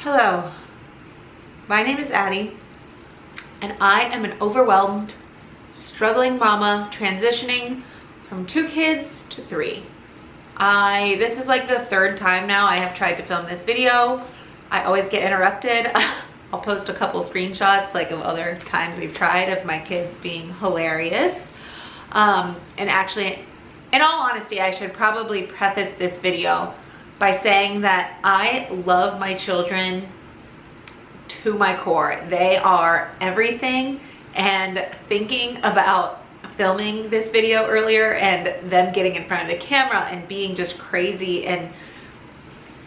Hello, my name is Addie, and I am an overwhelmed, struggling mama transitioning from 2 kids to 3. This is like the 3rd time now I have tried to film this video. I always get interrupted. I'll post a couple screenshots like of other times we've tried of my kids being hilarious. And actually, in all honesty, I should probably preface this video by saying that I love my children to my core. They are everything, and thinking about filming this video earlier and them getting in front of the camera and being just crazy, and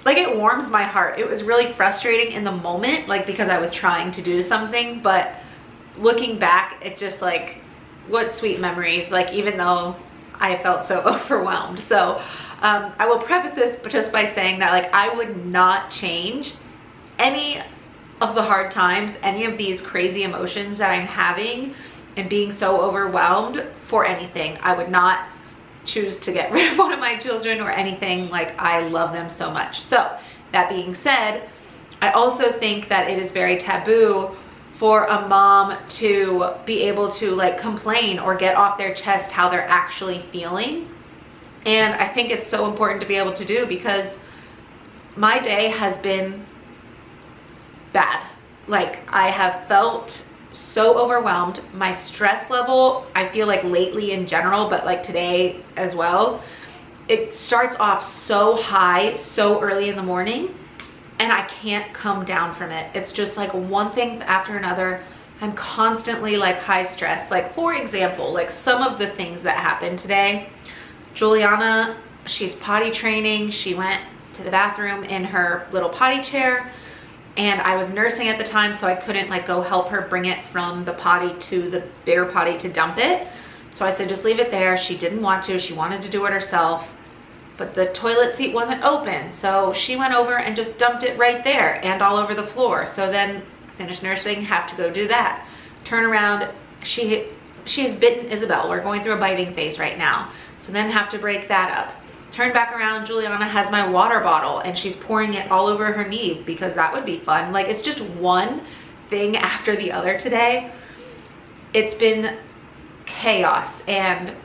like, it warms my heart. It was really frustrating in the moment, like, because I was trying to do something, but looking back, it just like, what sweet memories, like, even though I felt so overwhelmed. So I will preface this just by saying that, like, I would not change any of the hard times, any of these crazy emotions that I'm having and being so overwhelmed for anything. I would not choose to get rid of one of my children or anything. Like, I love them so much. So that being said, I also think that it is very taboo for a mom to be able to like complain or get off their chest how they're actually feeling. And I think it's so important to be able to do, because my day has been bad. Like, I have felt so overwhelmed. My stress level, I feel like lately in general, but like today as well, it starts off so high so early in the morning, and I can't come down from it. It's just like one thing after another. I'm constantly like high stress. Like, for example, like some of the things that happened today, Juliana, she's potty training. She went to the bathroom in her little potty chair, and I was nursing at the time, so I couldn't like go help her bring it from the potty to the bigger potty to dump it. So I said, just leave it there. She didn't want to. She wanted to do it herself, but the toilet seat wasn't open. So she went over and just dumped it right there and all over the floor. So then finished nursing, have to go do that. Turn around, she is bitten Isabel. We're going through a biting phase right now. So then have to break that up. Turn back around, Juliana has my water bottle and she's pouring it all over her knee, because that would be fun. Like, it's just one thing after the other today. It's been chaos, and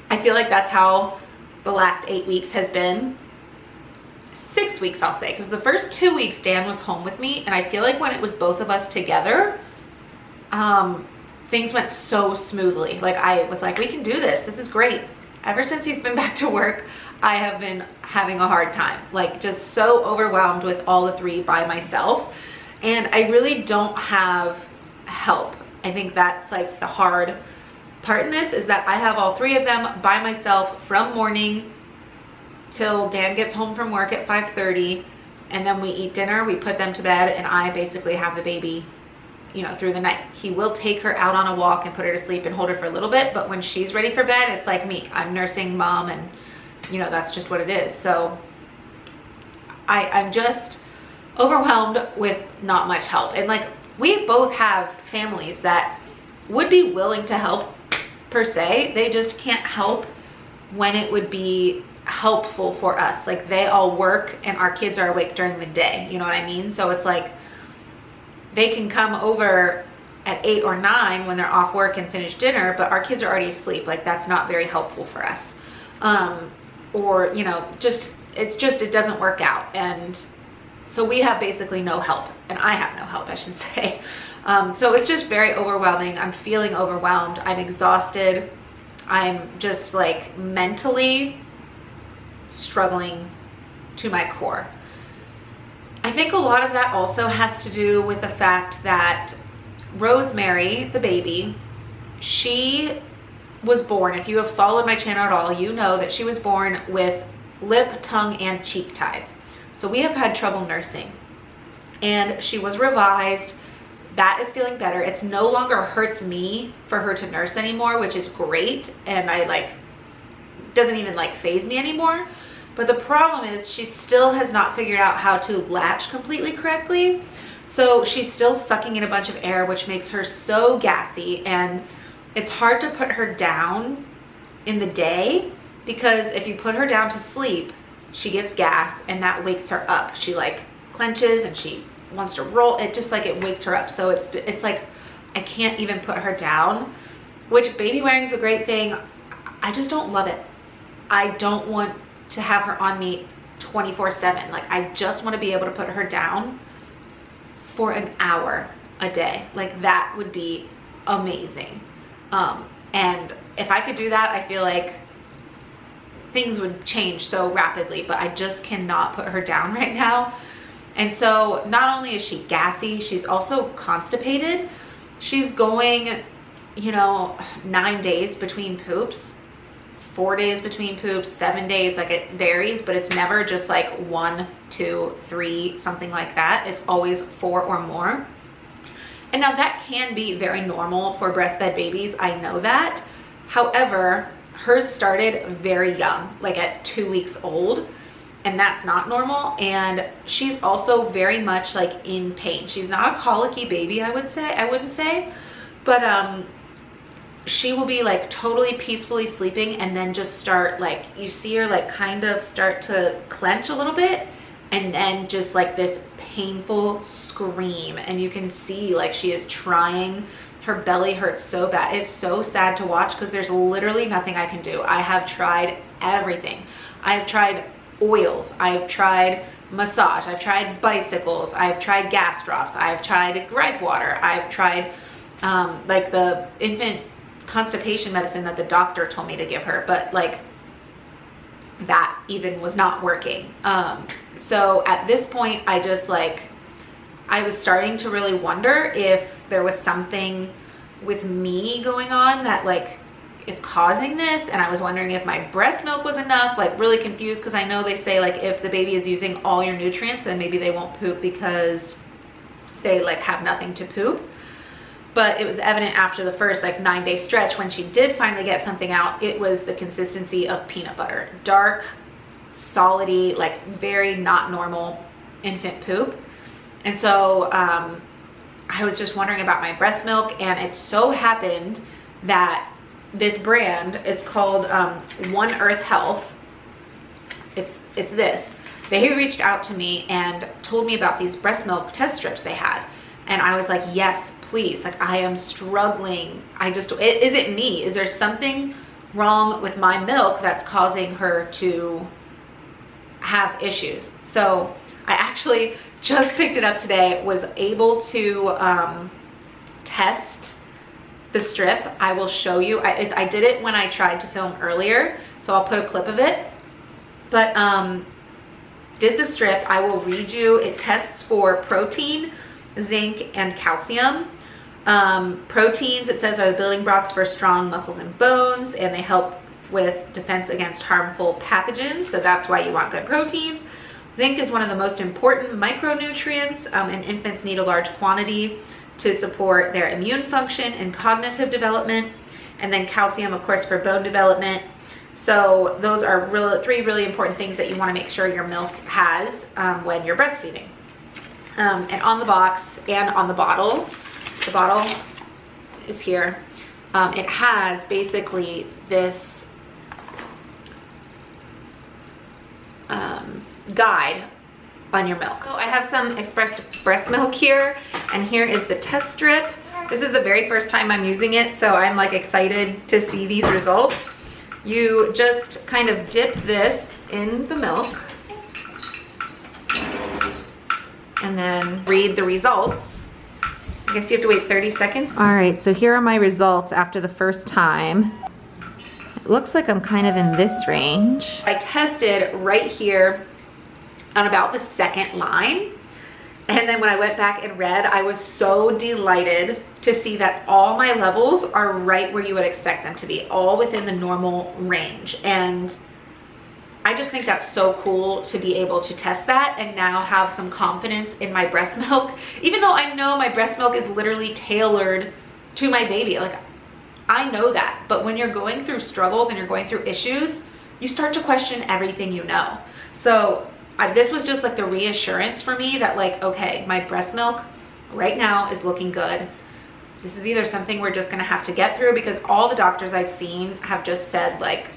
I feel like that's how the last 8 weeks has been. 6 weeks, I'll say, because the first 2 weeks Dan was home with me, and I feel like when it was both of us together, things went so smoothly. Like, I was like, we can do this. This is great. Ever since he's been back to work, I have been having a hard time, like just so overwhelmed with all the 3 by myself. And I really don't have help. I think that's like the hard part in this, is that I have all 3 of them by myself from morning till Dan gets home from work at 5:30, and then we eat dinner, we put them to bed, and I basically have the baby, you know, through the night. He will take her out on a walk and put her to sleep and hold her for a little bit, but when she's ready for bed, it's like me. I'm nursing mom, and you know, that's just what it is. So I'm just overwhelmed with not much help. And like, we both have families that would be willing to help per se. They just can't help when it would be helpful for us. Like, they all work and our kids are awake during the day. You know what I mean? So it's like, they can come over at 8 or 9 when they're off work and finish dinner, but our kids are already asleep. Like, that's not very helpful for us. Or, you know, it doesn't work out. And so we have basically no help, and I have no help, I should say. So it's just very overwhelming. I'm feeling overwhelmed. I'm exhausted. I'm just like mentally struggling to my core. I think a lot of that also has to do with the fact that Rosemary, the baby, she was born, if you have followed my channel at all, you know that she was born with lip, tongue, and cheek ties. So we have had trouble nursing, and she was revised. That is feeling better. It's no longer hurts me for her to nurse anymore, which is great, and I like, doesn't even like phase me anymore. But the problem is she still has not figured out how to latch completely correctly. So she's still sucking in a bunch of air, which makes her so gassy, and it's hard to put her down in the day, because if you put her down to sleep, she gets gas and that wakes her up. She like clenches and she wants to roll. It just like, it wakes her up. So it's like, I can't even put her down, which baby wearing is a great thing. I just don't love it. I don't want to have her on me 24/7. Like, I just want to be able to put her down for an hour a day. Like, that would be amazing. And if I could do that, I feel like things would change so rapidly, but I just cannot put her down right now. And so not only is she gassy, she's also constipated. She's going, you know, 9 days between poops, 4 days between poops, 7 days, like it varies, but it's never just like 1, 2, 3, something like that. It's always 4 or more. And now that can be very normal for breastfed babies. I know that. However, hers started very young, like at 2 weeks old, and that's not normal. And she's also very much like in pain. She's not a colicky baby, I wouldn't say, but she will be like totally peacefully sleeping and then just start, like, you see her like kind of start to clench a little bit, and then just like this painful scream, and you can see like she is trying. Her belly hurts so bad. It's so sad to watch because there's literally nothing I can do. I have tried everything. I've tried oils, I've tried massage, I've tried bicycles, I've tried gas drops, I've tried gripe water, I've tried like the infant constipation medicine that the doctor told me to give her, but like that even was not working. So at this point, I just like, I was starting to really wonder if there was something with me going on that like is causing this. And I was wondering if my breast milk was enough, like really confused, because I know they say like if the baby is using all your nutrients, then maybe they won't poop because they like have nothing to poop. But it was evident after the first like 9-day stretch, when she did finally get something out, it was the consistency of peanut butter. Dark, solidy, like very not normal infant poop. And so I was just wondering about my breast milk, and it so happened that this brand, it's called One Earth Health. It's this. They reached out to me and told me about these breast milk test strips they had. And I was like, yes, please. Like, I am struggling. Is it me? Is there something wrong with my milk that's causing her to have issues? So I actually just picked it up today, was able to test the strip. I will show you. I did it when I tried to film earlier, so I'll put a clip of it. But did the strip. I will read you. It tests for protein, zinc, and calcium. Proteins, it says, are the building blocks for strong muscles and bones, and they help with defense against harmful pathogens. So that's why you want good proteins. Zinc is one of the most important micronutrients, and infants need a large quantity to support their immune function and cognitive development. And then calcium, of course, for bone development. So those are three really important things that you want to make sure your milk has when you're breastfeeding. And on the box and on the bottle is here. It has basically this guide on your milk. So I have some express breast milk here, and here is the test strip. This is the very first time I'm using it, so I'm like excited to see these results. You just kind of dip this in the milk and then read the results. I guess you have to wait 30 seconds. All right, so here are my results after the first time. It looks like I'm kind of in this range. I tested right here on about the second line. And then when I went back and read, I was so delighted to see that all my levels are right where you would expect them to be, all within the normal range. And I just think that's so cool to be able to test that and now have some confidence in my breast milk, even though I know my breast milk is literally tailored to my baby. Like, I know that, but when you're going through struggles and you're going through issues, you start to question everything you know. So this was just like the reassurance for me that like, okay, my breast milk right now is looking good. This is either something we're just gonna have to get through, because all the doctors I've seen have just said like,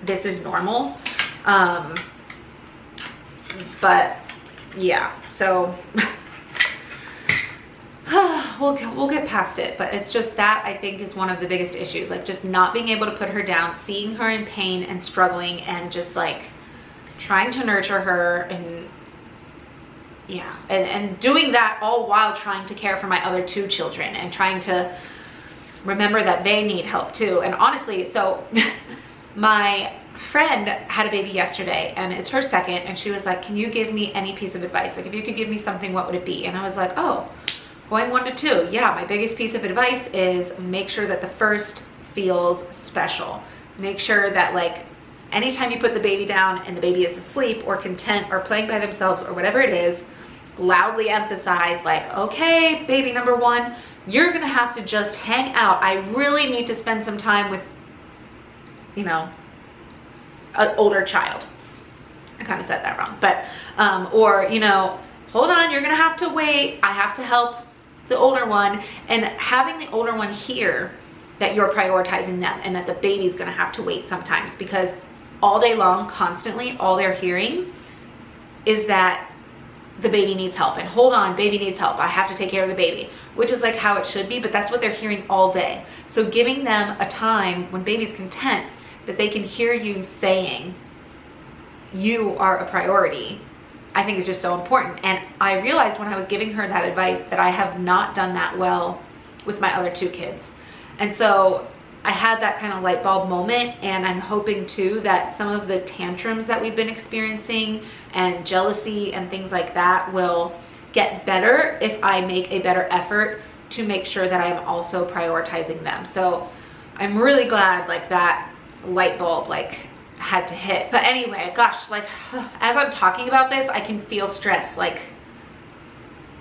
this is normal. But yeah, so we'll get past it, but it's just that I think is one of the biggest issues, like just not being able to put her down, seeing her in pain and struggling, and just like trying to nurture her, and yeah, and doing that all while trying to care for my other 2 children and trying to remember that they need help too. And honestly, so my friend had a baby yesterday and it's her second, and she was like, can you give me any piece of advice? Like if you could give me something, what would it be? And I was like, oh, going 1 to 2. Yeah, my biggest piece of advice is make sure that the first feels special. Make sure that like anytime you put the baby down and the baby is asleep or content or playing by themselves or whatever it is, loudly emphasize like, okay, baby number 1, you're gonna have to just hang out. I really need to spend some time with, you know, an older child. I kind of said that wrong, but, or, you know, hold on, you're gonna have to wait. I have to help the older one. And having the older one hear that you're prioritizing them and that the baby's gonna have to wait sometimes, because all day long, constantly, all they're hearing is that the baby needs help, and hold on, baby needs help, I have to take care of the baby, which is like how it should be, but that's what they're hearing all day. So giving them a time when baby's content that they can hear you saying you are a priority, I think is just so important. And I realized when I was giving her that advice that I have not done that well with my other 2 kids. And so I had that kind of light bulb moment, and I'm hoping too that some of the tantrums that we've been experiencing and jealousy and things like that will get better if I make a better effort to make sure that I'm also prioritizing them. So I'm really glad like that light bulb like had to hit. But anyway, gosh, like as I'm talking about this, I can feel stress like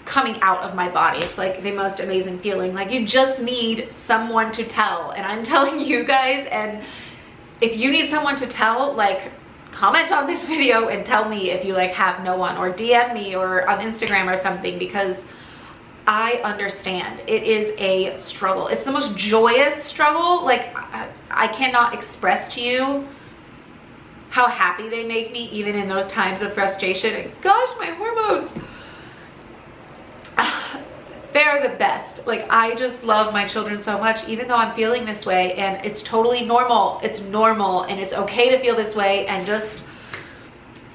coming out of my body. It's like the most amazing feeling. Like you just need someone to tell, and I'm telling you guys. And if you need someone to tell, like comment on this video and tell me if you like have no one, or DM me or on Instagram or something, because I understand it is a struggle. It's the most joyous struggle. Like I cannot express to you how happy they make me even in those times of frustration. And gosh, my hormones, they're the best. Like I just love my children so much, even though I'm feeling this way, and it's totally normal. It's normal and it's okay to feel this way, and just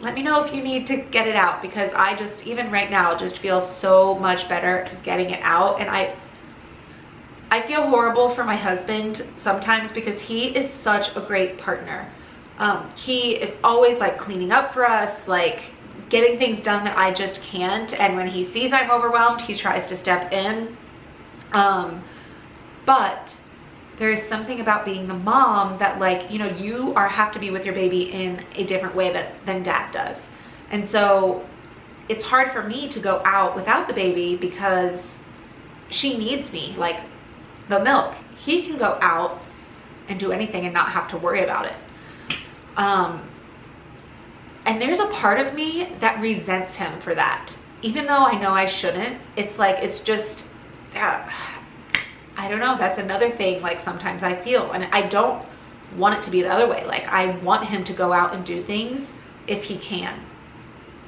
let me know if you need to get it out, because I just, even right now, just feel so much better getting it out. And I feel horrible for my husband sometimes, because he is such a great partner. He is always like cleaning up for us, like getting things done that I just can't. And when he sees I'm overwhelmed, he tries to step in. But there is something about being the mom that, like, you know, you have to be with your baby in a different way than dad does. And so it's hard for me to go out without the baby, because she needs me, like the milk. He can go out and do anything and not have to worry about it. And there's a part of me that resents him for that, even though I know I shouldn't. It's like, it's just, I don't know. That's another thing. Like sometimes I feel, and I don't want it to be the other way. Like I want him to go out and do things if he can.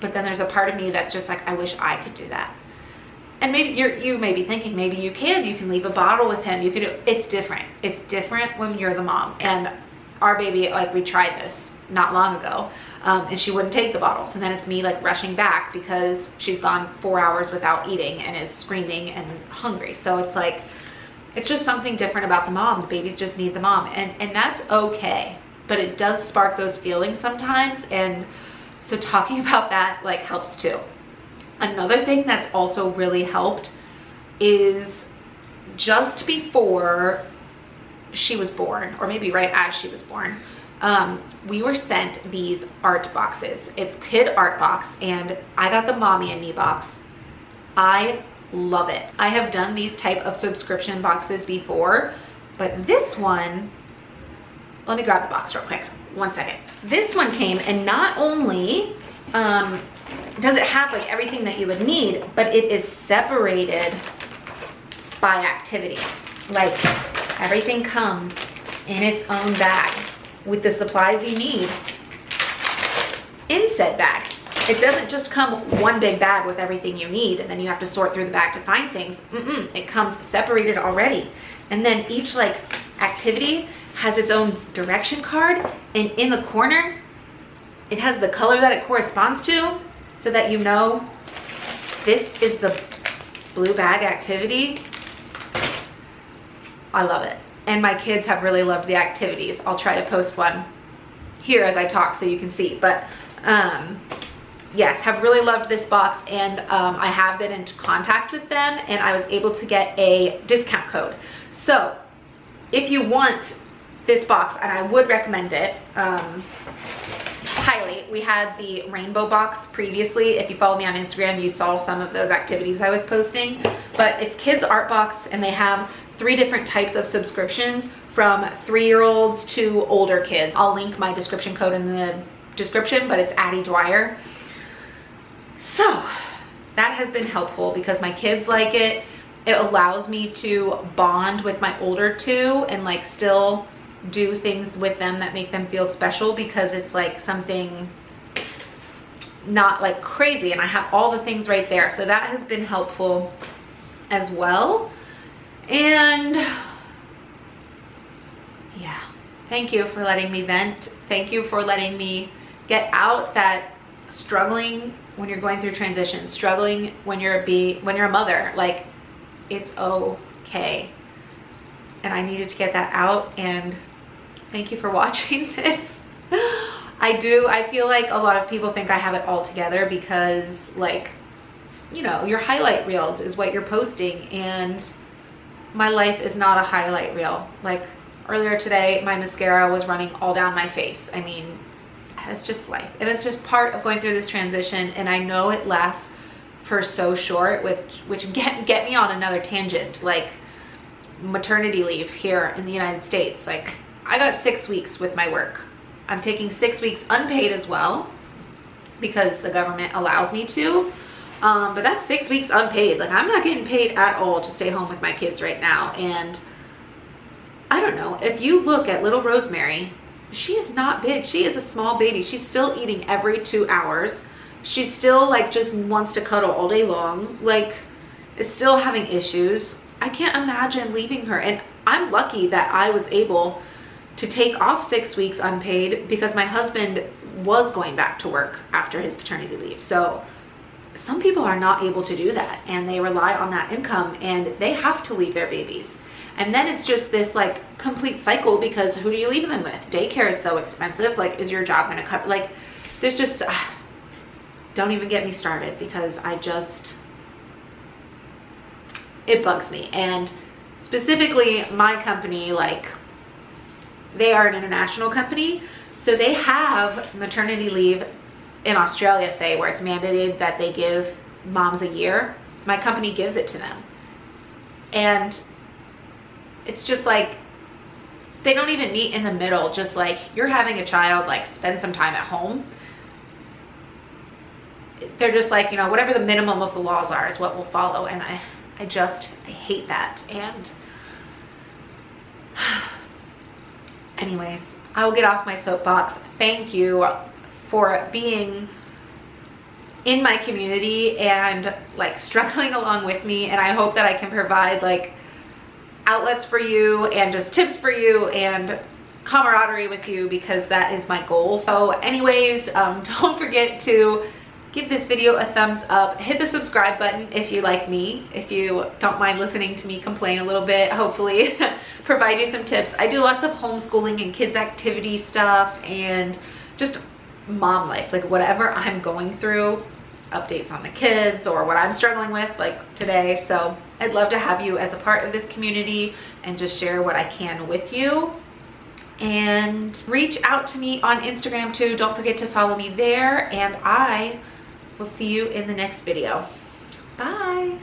But then there's a part of me that's just like, I wish I could do that. And maybe you may be thinking, maybe you can leave a bottle with him. You could do, it's different. It's different when you're the mom. And our baby, like we tried this not long ago, and she wouldn't take the bottles, and then it's me like rushing back because she's gone 4 hours without eating and is screaming and hungry. So it's like, it's just something different about the mom. The babies just need the mom, and that's okay, but it does spark those feelings sometimes. And so talking about that like helps too. Another thing that's also really helped is just before she was born, or maybe right as she was born, we were sent these art boxes. It's kid art box, and I got the Mommy and Me box. I love it. I have done these type of subscription boxes before, but this one, let me grab the box real quick. 1 second. This one came, and not only does it have like everything that you would need, but it is separated by activity. Like everything comes in its own bag with the supplies you need in said bag. It doesn't just come one big bag with everything you need and then you have to sort through the bag to find things. It comes separated already. And then each like activity has its own direction card, and in the corner it has the color that it corresponds to, so that you know this is the blue bag activity. I love it. And my kids have really loved the activities. I'll try to post one here as I talk so you can see. But yes, have really loved this box, and I have been in contact with them and I was able to get a discount code. So if you want this box, and I would recommend it highly. We had the rainbow box previously. If you follow me on Instagram, you saw some of those activities I was posting. But it's kids art box, and they have 3 different types of subscriptions, from 3-year-olds to older kids. I'll link my description code in the description, but it's Addie Dwyer. So that has been helpful because my kids like it. It allows me to bond with my older 2 and like still do things with them that make them feel special, because it's like something not like crazy, and I have all the things right there. So that has been helpful as well. And yeah, thank you for letting me vent. Thank you for letting me get out that struggling when you're going through transition, struggling when you're a mother, like it's okay. And I needed to get that out, and thank you for watching this. I feel like a lot of people think I have it all together because, like, you know, your highlight reels is what you're posting, and my life is not a highlight reel. Like earlier today, my mascara was running all down my face. I mean, it's just life, and it's just part of going through this transition. And I know it lasts for so short, which get me on another tangent, like maternity leave here in the United States. Like, I got 6 weeks with my work. I'm taking 6 weeks unpaid as well because the government allows me to. But that's 6 weeks unpaid. Like, I'm not getting paid at all to stay home with my kids right now. And I don't know, if you look at little Rosemary, she is not big. She is a small baby. She's still eating every 2 hours. She still like just wants to cuddle all day long. Like, is still having issues. I can't imagine leaving her. And I'm lucky that I was able to take off 6 weeks unpaid because my husband was going back to work after his paternity leave. So some people are not able to do that, and they rely on that income, and they have to leave their babies. And then it's just this like complete cycle, because who do you leave them with? Daycare is so expensive. Like, is your job going to cover? Like, there's just, don't even get me started, because it bugs me. And specifically my company, like, they are an international company, so they have maternity leave in Australia, say, where it's mandated that they give moms a year. My company gives it to them. And it's just like, they don't even meet in the middle. Just like, you're having a child, like, spend some time at home. They're just like, you know, whatever the minimum of the laws are is what will follow. And I hate that. And anyways, I will get off my soapbox. Thank you for being in my community and like struggling along with me. And I hope that I can provide like outlets for you and just tips for you and camaraderie with you, because that is my goal. So anyways, don't forget to give this video a thumbs up. Hit the subscribe button if you like me, if you don't mind listening to me complain a little bit, hopefully provide you some tips. I do lots of homeschooling and kids activity stuff and just mom life, like whatever I'm going through, updates on the kids or what I'm struggling with like today. So I'd love to have you as a part of this community and just share what I can with you. And reach out to me on Instagram too. Don't forget to follow me there, and I will see you in the next video. Bye.